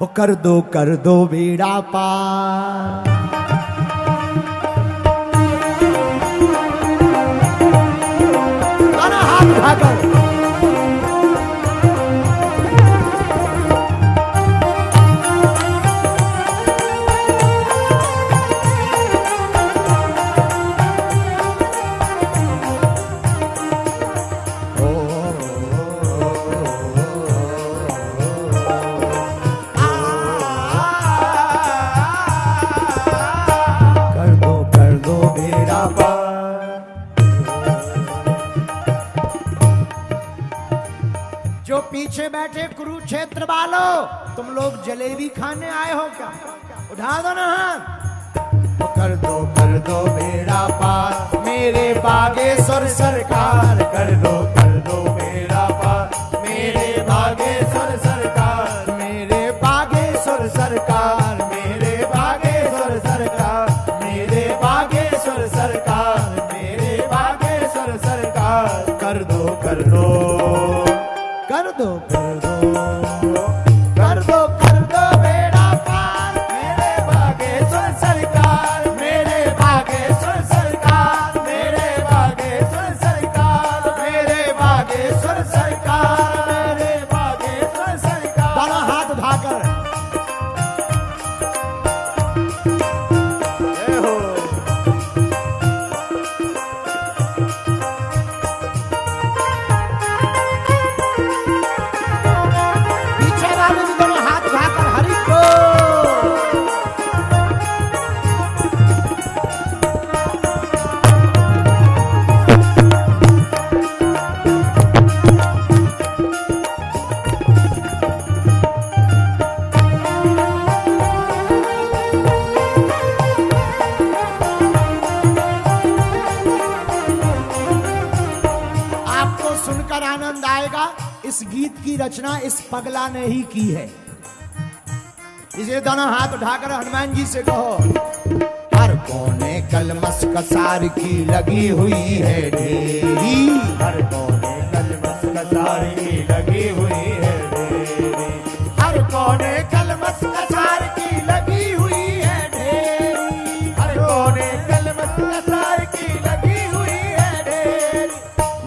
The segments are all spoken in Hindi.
वो कर दो बेड़ा पार। हाथ उठाकर पीछे बैठे कुरुक्षेत्र वालों, तुम लोग जलेबी खाने आए हो क्या? उठा दो ना हाथ। कर दो बेड़ा पार मेरे बागेश्वर सरकार। कर दो बेड़ा पार मेरे बागेश्वर सरकार। मेरे बागेश्वर सरकार। मेरे बागेश्वर सरकार। मेरे बागेश्वर सरकार। मेरे बागेश्वर सरकार। कर दो कर दो बेड़ा पार मेरे बागेश्वर सरकार। मेरे बागेश्वर सरकार। मेरे बागेश्वर सरकार। मेरे बागेश्वर सरकार। मेरे बागेश्वर सरकार। दोनों हाथ उठाकर आनंद आएगा। इस गीत की रचना इस पगला ने ही की है। इसे दोनों हाथ उठाकर हनुमान जी से कहो। हर कोने कलमस कसार की लगी हुई है ढेरी। हर कोने कलमस कसार की लगी हुई है ढेरी। हर कोने कलमस कसार की लगी हुई है ढेरी। हर कोने कलमस कसार की लगी हुई है ढेरी।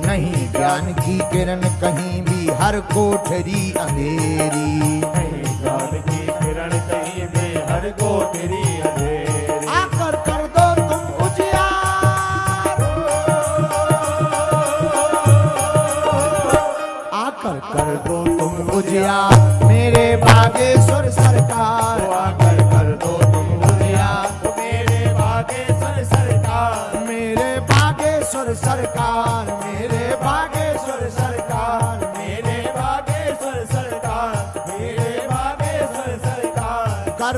नहीं ज्ञान की किरण कहीं भी, हर कोठरी अंधेरी। नहीं ज्ञान की किरण कहीं भी, हर कोठरी अंधेरी। आकर कर दो तुम उजियार। आकर कर दो तुम उजियार मेरे बागेश्वर सरकार। आकर कर दो तुम उजियार मेरे बागेश्वर सरकार। मेरे बागेश्वर सरकार। मेरे बागेश्वर सरकार। मेरे बागेश्वर सरकार। मेरे बागेश्वर सरकार। कर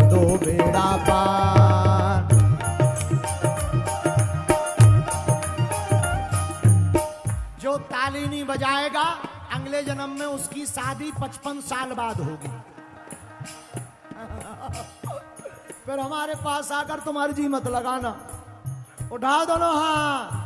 दो बेड़ा पार। जो ताली नहीं बजाएगा अगले जन्म में उसकी शादी 55 साल बाद होगी। फिर हमारे पास आकर तुम्हारी जी मत लगाना। उठा दो ना हाथ।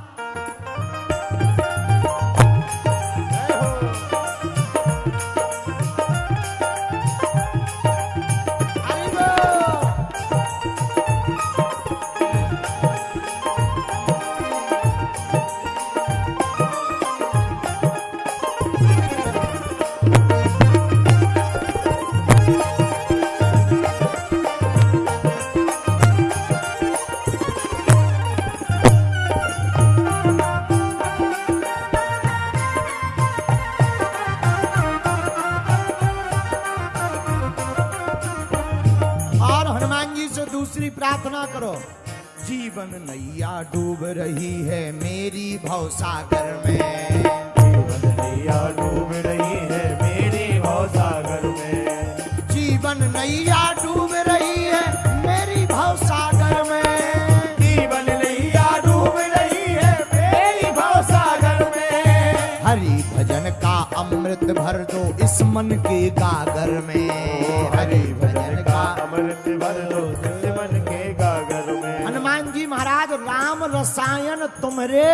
दूसरी प्रार्थना करो। जीवन नैया डूब रही है मेरी भवसागर में। जीवन नैया डूब रही है मेरी भवसागर में। जीवन नैया डूब रही है मेरी भवसागर में। जीवन नैया डूब रही है मेरी भवसागर में। हरि भजन का अमृत भर दो इस मन के गागर में। हरि भजन का अमृत भर दो इस मन के गागर में। हनुमान जी महाराज राम रसायन तुम्हारे,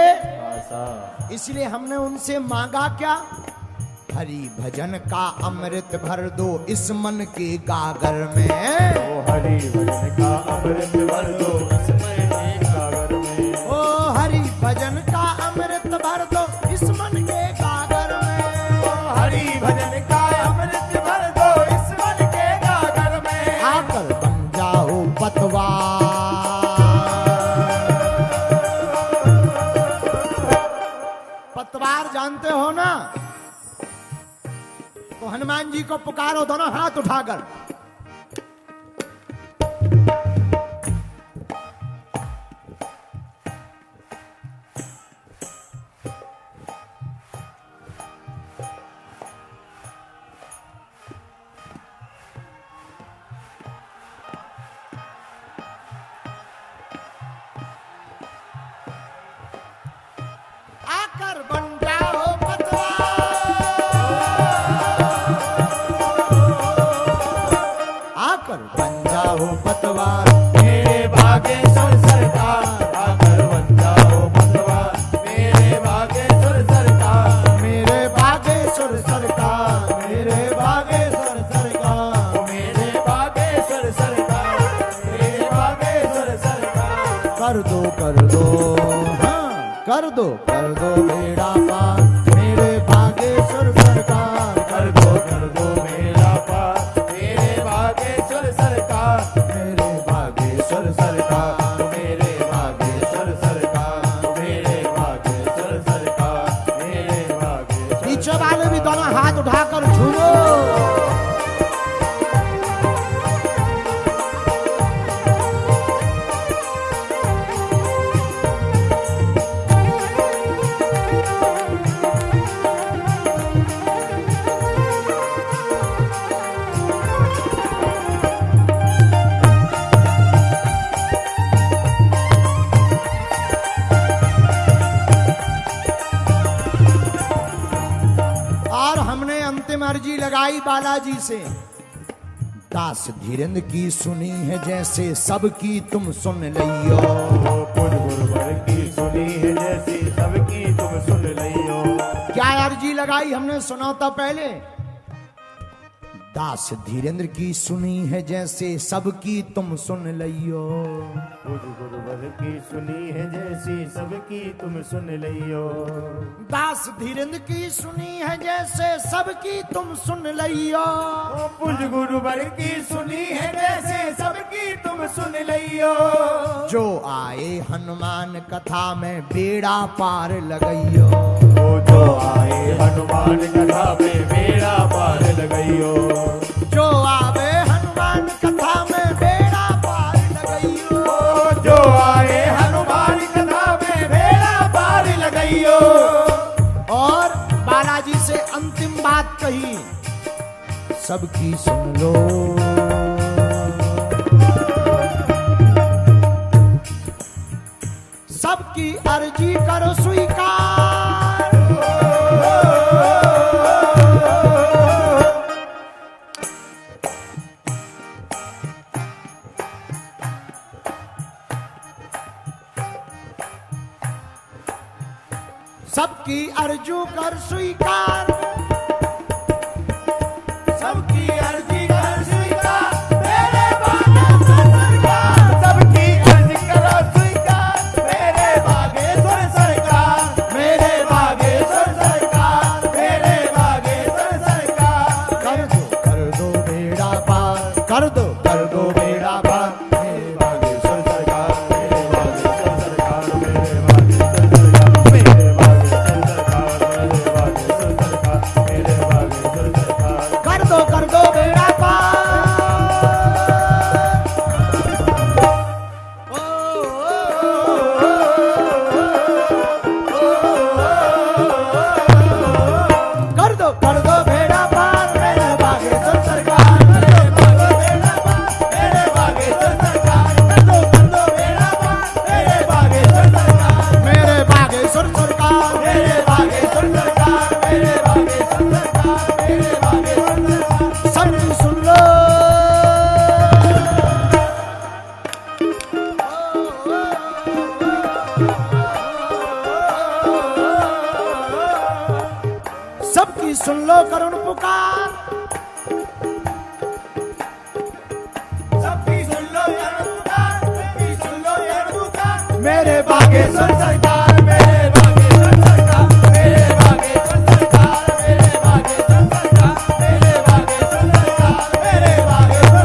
इसलिए हमने उनसे मांगा क्या? हरि भजन का अमृत भर दो इस मन के गागर में। ओ हरि भजन का अमृत भर दो इस मन के गागर में। ओ हरि भजन का अमृत भर दो इस मन के गागर में। ओ हरि भजन का अमृत भर दो इस मन के गागर में। आकर बन जाओ पतवार। पतवार जानते हो ना, तो हनुमान जी को पुकारो दोनों हाथ उठाकर। आकर बन जाओ पतवार। आकर बन जाओ पतवार मेरे बागेश्वर सरकार। आकर बन जाओ पतवार मेरे बागेश्वर सरकार। मेरे बागेश्वर सरकार। मेरे बागेश्वर सरकार। मेरे बागेश्वर सरकार। मेरे बागेश्वर सरकार। कर दो हाँ कर दो बेड़ा पार मेरे बागेश्वर सरकार। कर दो मेरा पार मेरे बागेश्वर सरकार। मेरे बागेश्वर सरकार। मेरे बागेश्वर सरकार। मेरे बागेश्वर सरकार। मेरे बागेश्वर। पीछे वाले भी दोनों हाथ उठाकर झूलो। और हमने अंतिम अर्जी लगाई बालाजी से, दास धीरेन्द्र की सुनी है जैसे सबकी तुम सुन लियो। पुज गुरुवर की सुनी है जैसी सबकी तुम सुन लियो। क्या अर्जी लगाई हमने सुना था पहले, दास धीरेन्द्र की सुनी है जैसे सबकी तुम सुन लियो। पुज गुरुवर की सुनी है जैसी सबकी तुम सुन लियो। दास धीरेन्द्र की सुनी है जैसे सबकी तुम सुन लियो। पुज गुरुवर की सुनी है जैसे सबकी तुम सुन लियो। जो आए हनुमान कथा में बेड़ा पार लगइयो। जो आए हनुमान कथा में बेड़ा पार लगइयो। जो आवे हनुमान कथा में बेड़ा पार लगइयो। जो आए हनुमान कथा में बेड़ा पार लगइयो। और बालाजी से अंतिम बात कही, सबकी सुन लो। सबकी अर्जी करो स्वीकार। सबकी अर्जू कर स्वीकार। सबकी अर्जी कर स्वीकार। मेरे बागेश्वर सरकार। सबकी अर्जी करो स्वीकार। मेरे बागेश्वर सरकार। मेरे बागेश्वर सरकार। मेरे बागेश्वर सरकार। कर दो बेड़ा पार। कर दो बेड़ा पार। मेरे बागेश्वर सरकार। मेरे बागेश्वर सरकार। मेरे बागेश्वर सरकार। मेरे बागेश्वर सरकार। मेरे बागेश्वर सरकार। मेरे बागेश्वर सरकार। कर दो बेड़ा पार। ओ, कर दो बेड़ा पार मेरे बागेश्वर सरकार। मेरे बागेश्वर सरकार। मेरे मेरे बागेश्वर सरकार, मेरे बागेश्वर सरकार, मेरे बागेश्वर सरकार, मेरे बागेश्वर सरकार, मेरे बागेश्वर सरकार, मेरे बागेश्वर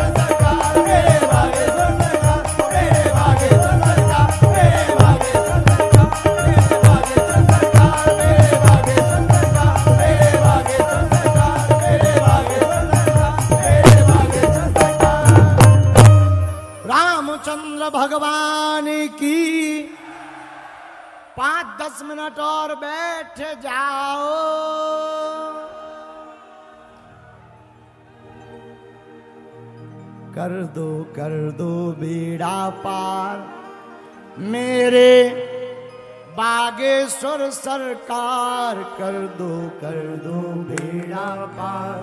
सरकार, मेरे बागेश्वर सरकार, मेरे बागेश्वर सरकार, मेरे बागेश्वर सरकार, मेरे बागेश्वर सरकार, मेरे बागेश्वर सरकार, मेरे बागेश्वर सरकार, मेरे बागेश्वर सरकार, मेरे बागेश्वर सरकार, मेरे बागेश्वर सरकार। रामचंद्र भगवान की 5-10 मिनट और बैठ जाओ। कर दो बेड़ा पार मेरे बागेश्वर सरकार, कर दो बेड़ा पार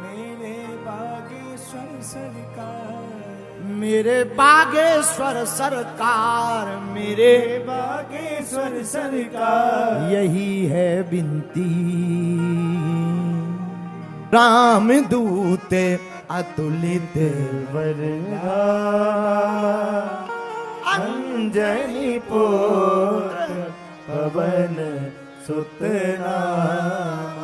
मेरे बागेश्वर सरकार, मेरे बागेश्वर सरकार, मेरे बागेश्वर सरकार। यही है विनती रामदूत अतुलित वरदा अंजनी पुत्र पवन सुत नाम।